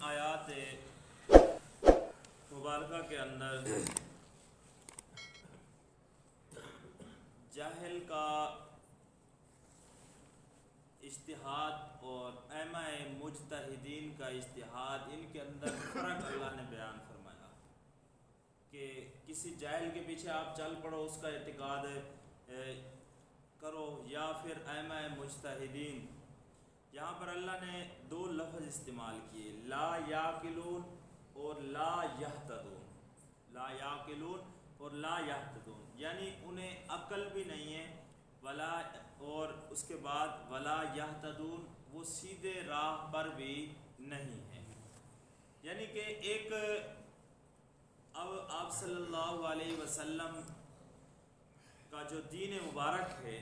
آیات مبارکہ کے اندر جاہل کا اجتہاد اور ائمہ مجتہدین کا اجتہاد، ان کے اندر فرق اللہ نے بیان فرمایا کہ کسی جاہل کے پیچھے آپ چل پڑو، اس کا اعتقاد کرو، یا پھر ائمہ مجتہدین۔ یہاں پر اللہ نے دو لفظ استعمال کیے، لا یعقلون اور لا یہتدون۔ لا یعقلون اور لا یہتدون، یعنی انہیں عقل بھی نہیں ہے ولا، اور اس کے بعد ولا یہتدون، وہ سیدھے راہ پر بھی نہیں ہے۔ یعنی کہ ایک اب آپ صلی اللہ علیہ وسلم کا جو دین مبارک ہے،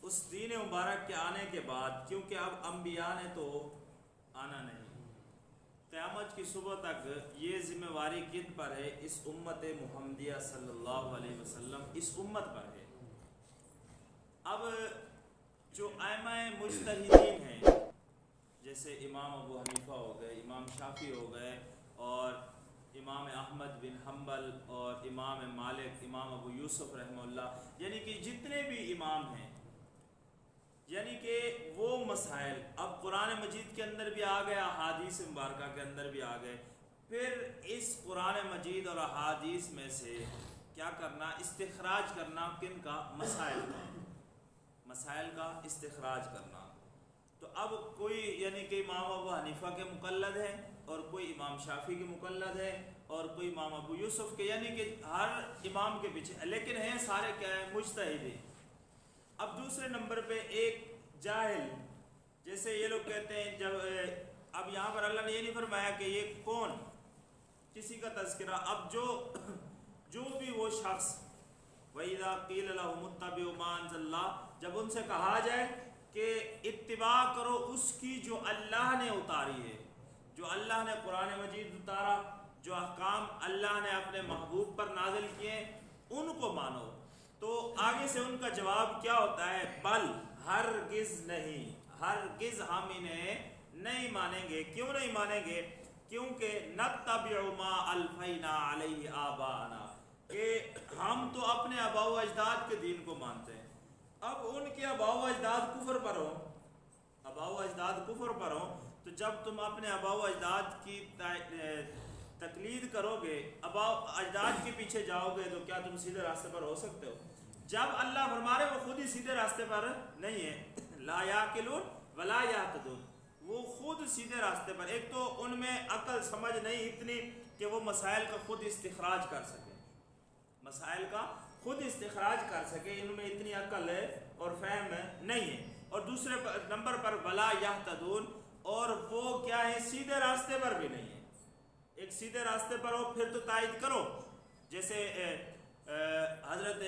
اس دین مبارک کے آنے کے بعد، کیونکہ اب انبیاء نے تو آنا نہیں، قیامت کی صبح تک یہ ذمہ واری کن پر ہے؟ اس امت محمدیہ صلی اللہ علیہ وسلم، اس امت پر ہے۔ اب جو ائمہ مجتہدین ہیں، جیسے امام ابو حنیفہ ہو گئے، امام شافعی ہو گئے، اور امام احمد بن حنبل، اور امام مالک، امام ابو یوسف رحمہ اللہ، یعنی کہ جتنے بھی امام ہیں، یعنی کہ وہ مسائل اب قرآن مجید کے اندر بھی آ گئے، احادیث مبارکہ کے اندر بھی آ گئے، پھر اس قرآن مجید اور احادیث میں سے کیا کرنا؟ استخراج کرنا، کن کا؟ مسائل کا، مسائل کا استخراج کرنا۔ تو اب کوئی یعنی کہ امام ابو حنیفہ کے مقلد ہے، اور کوئی امام شافعی کے مقلد ہے، اور کوئی امام ابو یوسف کے، یعنی کہ ہر امام کے پیچھے، لیکن ہیں سارے کیا ہیں؟ مجتہد ہیں۔ اب دوسرے نمبر پہ ایک جاہل، جیسے یہ لوگ کہتے ہیں، جب اب یہاں پر اللہ نے یہ نہیں فرمایا کہ یہ کون، کسی کا تذکرہ، اب جو بھی وہ شخص، وَإِذَا قِيلَ لَهُمُ اتَّبِعُوا مَا أَنزَلَ اللَّهُ، جب ان سے کہا جائے کہ اتباع کرو اس کی جو اللہ نے اتاری ہے، جو اللہ نے قرآن مجید اتارا، جو احکام اللہ نے اپنے محبوب پر نازل کیے، ان کو مانو، تو آگے سے ان کا جواب کیا ہوتا ہے؟ بل، ہرگز نہیں، ہرگز ہم انہیں نہیں مانیں گے۔ کیوں نہیں مانیں گے؟ کیونکہ نتبع ما الفینا علیہ آباءنا، کہ ہم تو اپنے آباء و اجداد کے دین کو مانتے ہیں۔ اب ان کے آباء و اجداد کفر پر ہو، آباء و اجداد کفر پر ہو، تو جب تم اپنے آباء و اجداد کی تقلید کرو گے، آباء و اجداد کے پیچھے جاؤ گے، تو کیا تم سیدھے راستے پر ہو سکتے ہو؟ جب اللہ فرما رہے وہ خود ہی سیدھے راستے پر نہیں ہے، لا یعقلون ولا یہتدون، وہ خود سیدھے راستے پر، ایک تو ان میں عقل سمجھ نہیں اتنی کہ وہ مسائل کا خود استخراج کر سکے، مسائل کا خود استخراج کر سکے، ان میں اتنی عقل ہے اور فہم نہیں ہے، اور دوسرے نمبر پر ولا یہتدون، اور وہ کیا ہے؟ سیدھے راستے پر بھی نہیں ہے۔ ایک سیدھے راستے پر ہو پھر تو تائید کرو، جیسے حضرت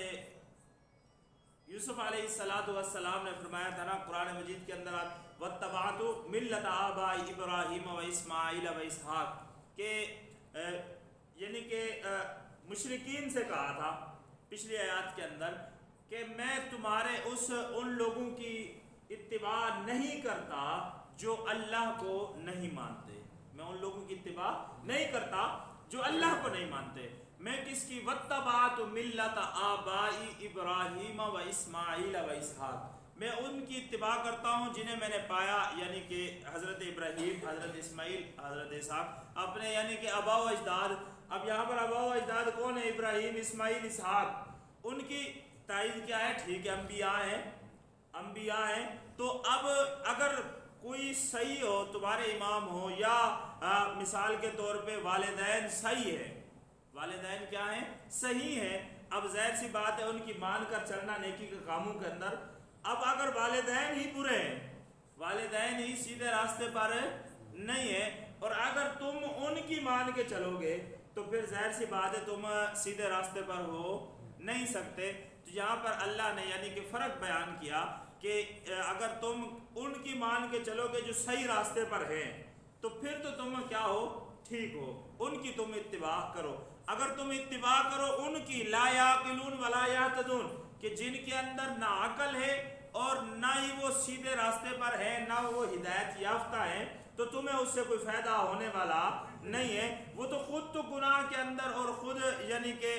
یوسف علیہ السلام نے فرمایا تھا نا قرآن مجید کے اندر، واتبعت ملت آبائی ابراہیم و اسماعیل و اسحاق، کہ یعنی کہ مشرکین سے کہا تھا پچھلی آیات کے اندر کہ میں تمہارے ان لوگوں کی اتباع نہیں کرتا جو اللہ کو نہیں مانتے، میں ان لوگوں کی اتباع نہیں کرتا جو اللہ کو نہیں مانتے، میں کس کی؟ واتبعت ملت آبائی ابراہیم و اسماعیل و اسحاق، میں ان کی اتباع کرتا ہوں جنہیں میں نے پایا، یعنی کہ حضرت ابراہیم، حضرت اسماعیل، حضرت اسحاق، اپنے یعنی کہ آباء و اجداد۔ اب یہاں پر آباء و اجداد کون ہے؟ ابراہیم، اسماعیل، اسحاق، ان کی تائید کیا ہے؟ ٹھیک ہے، انبیاء ہیں، انبیاء ہیں۔ تو اب اگر کوئی صحیح ہو، تمہارے امام ہو، یا مثال کے طور پہ والدین صحیح ہے، والدین کیا ہیں؟ صحیح ہیں، اب ظاہر سی بات ہے ان کی مان کر چلنا نیکی کے کاموں کے اندر۔ اب اگر والدین ہی برے ہیں، والدین ہی سیدھے راستے پر نہیں ہیں، اور اگر تم ان کی مان کے چلو گے تو پھر ظاہر سی بات ہے تم سیدھے راستے پر ہو نہیں سکتے۔ تو یہاں پر اللہ نے یعنی کہ فرق بیان کیا کہ اگر تم ان کی مان کے چلو گے جو صحیح راستے پر ہیں، تو پھر تو تم کیا ہو؟ ٹھیک ہو، ان کی تم اتباع کرو۔ اگر تم اتباع کرو ان کی، لا یعقلون ولا یہتدون، کہ جن کے اندر نہ عقل ہے اور نہ ہی وہ سیدھے راستے پر ہے، نہ وہ ہدایت یافتہ ہیں، تو تمہیں اس سے کوئی فائدہ ہونے والا نہیں ہے۔ وہ تو خود تو گناہ کے اندر اور خود یعنی کہ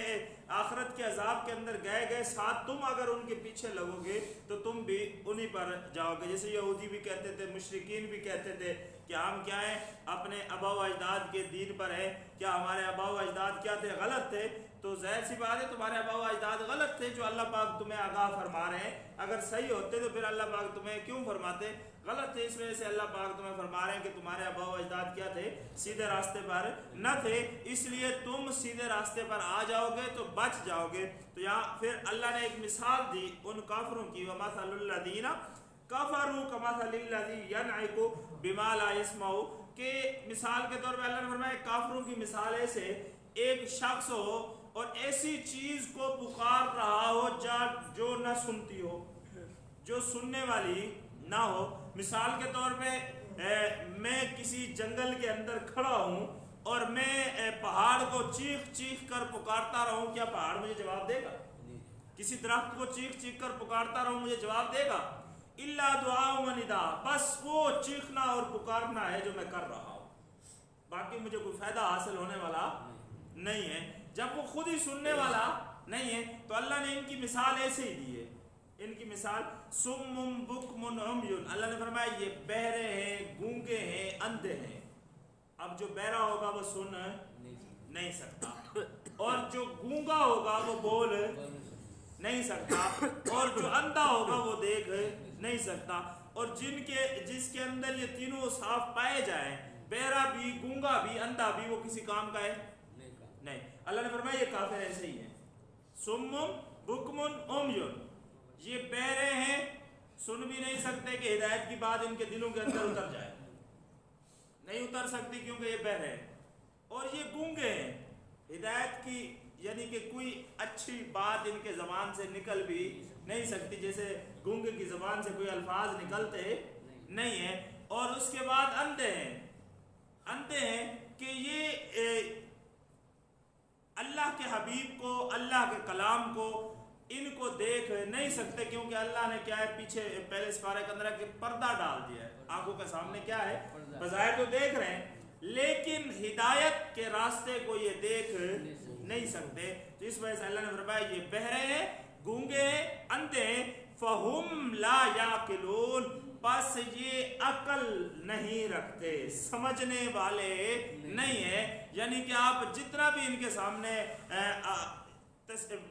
آخرت کے عذاب کے اندر گئے ساتھ تم اگر ان کے پیچھے لگو گے تو تم بھی انہی پر جاؤ گے۔ جیسے یہودی بھی کہتے تھے، مشرکین بھی کہتے تھے کہ ہم کیا ہیں، اپنے آبا و اجداد کے دین پر ہے۔ کیا ہمارے آبا و اجداد کیا تھے؟ غلط تھے۔ تو ظاہر سی بات ہے تمہارے آبا و اجداد غلط تھے جو اللہ پاک تمہیں آگاہ فرما رہے ہیں۔ اگر صحیح ہوتے تو پھر اللہ پاک تمہیں کیوں فرماتے؟ غلط تھے، اس وجہ سے اللہ پاک تمہیں فرما رہے ہیں کہ تمہارے آبا و اجداد کیا تھے؟ سیدھے راستے پر نہ تھے، اس لیے تم سیدھے راستے پر آ جاؤ گے تو بچ جاؤ گے۔ تو یہاں پھر اللہ نے ایک مثال دی ان کافروں کی، وَمَثَلُ الَّذِينَ كَفَرُوا كَمَثَلِ الَّذِي يَنْعِقُ بِمَا لَا يَسْمَعُ، کہ مثال کے طور پہ اللہ نے فرمایا کافروں کی مثال ایسے ایک شخص ہو اور ایسی چیز کو پکار رہا ہو جو نہ سنتی ہو، جو سننے والی نہ ہو۔ مثال کے طور پہ میں کسی جنگل کے اندر کھڑا ہوں اور میں پہاڑ کو چیخ چیخ کر پکارتا رہوں، کیا پہاڑ مجھے جواب دے گا؟ کسی درخت کو چیخ چیخ کر پکارتا رہوں، مجھے جواب دے گا؟ الا دعاء و نداء، بس وہ چیخنا اور پکارنا ہے جو میں کر رہا ہوں، باقی مجھے کوئی فائدہ حاصل ہونے والا نہیں ہے۔ جب وہ خود ہی سننے والا نہیں ہے تو اللہ نے ان کی مثال ایسے ہی دی ہے۔ ان کی مثال سم بکم عمی، اللہ نے فرمایا یہ بہرے ہیں، گونگے ہیں، اندھے ہیں۔ اب جو بہرا ہوگا وہ سن نہیں سکتا، اور جو گونگا ہوگا وہ بول نہیں سکتا، اور جو اندھا ہوگا وہ دیکھ نہیں سکتا۔ اور جس کے اندر یہ تینوں صاف پائے جائیں، بہرا بھی، گونگا بھی، اندھا بھی، وہ کسی کام کا ہے نہیں۔ اللہ نے فرمایا یہ کافر ایسے ہی ہیں، سم بکم عمی، یہ بہرے ہیں، سن بھی نہیں سکتے کہ ہدایت کی بات ان کے دلوں کے اندر اتر جائے، نہیں اتر سکتی کیونکہ یہ بہرے ہیں، اور یہ گونگے ہیں، ہدایت کی یعنی کہ کوئی اچھی بات ان کے زبان سے نکل بھی نہیں سکتی، جیسے گونگے کی زبان سے کوئی الفاظ نکلتے نہیں ہیں۔ اور اس کے بعد اندھے ہیں، اندھے ہیں کہ یہ اللہ کے حبیب کو، اللہ کے کلام کو، ان کو دیکھ نہیں سکتے، کیونکہ اللہ نے کیا ہے پیچھے پہلے اس پارے کے اندر کہ پردہ ڈال دیا ہے، آنکھوں کے سامنے کیا ہے، بظاہر تو دیکھ رہے ہیں لیکن ہدایت کے راستے کو یہ دیکھ نہیں سکتے۔ تو اس وجہ سے اللہ نے فرمایا یہ بہرے ہیں، گونگے ہیں، اندھے ہیں، فَهُمْ لَا يَعْقِلُونَ، بس یہ عقل نہیں رکھتے، سمجھنے والے نہیں ہیں۔ یعنی کہ آپ جتنا بھی ان کے سامنے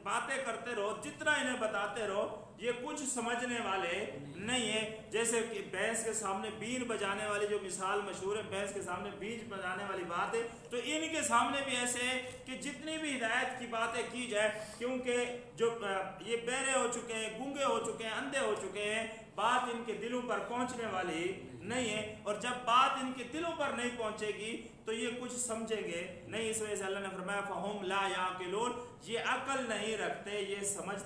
باتیں کرتے رہو، جتنا انہیں بتاتے رہو، یہ کچھ سمجھنے والے نہیں ہیں۔ جیسے کہ بھینس کے سامنے بین بجانے والی جو مثال مشہور ہے، بھینس کے سامنے بیج بجانے والی بات ہے، تو ان کے سامنے بھی ایسے ہے کہ جتنی بھی ہدایت کی باتیں کی جائے، کیونکہ جو یہ بہرے ہو چکے ہیں، گونگے ہو چکے ہیں، اندھے ہو چکے ہیں، بات ان کے دلوں پر پہنچنے والی نہیں ہے، اور جب بات ان کے دلوں پر نہیں پہنچے گی تو یہ کچھ سمجھیں گے نہیں۔ اس وجہ سے اللہ نے فرمایا فَهُمْ لَا يَعْقِلُونَ، یہ عقل نہیں رکھتے، یہ سمجھتے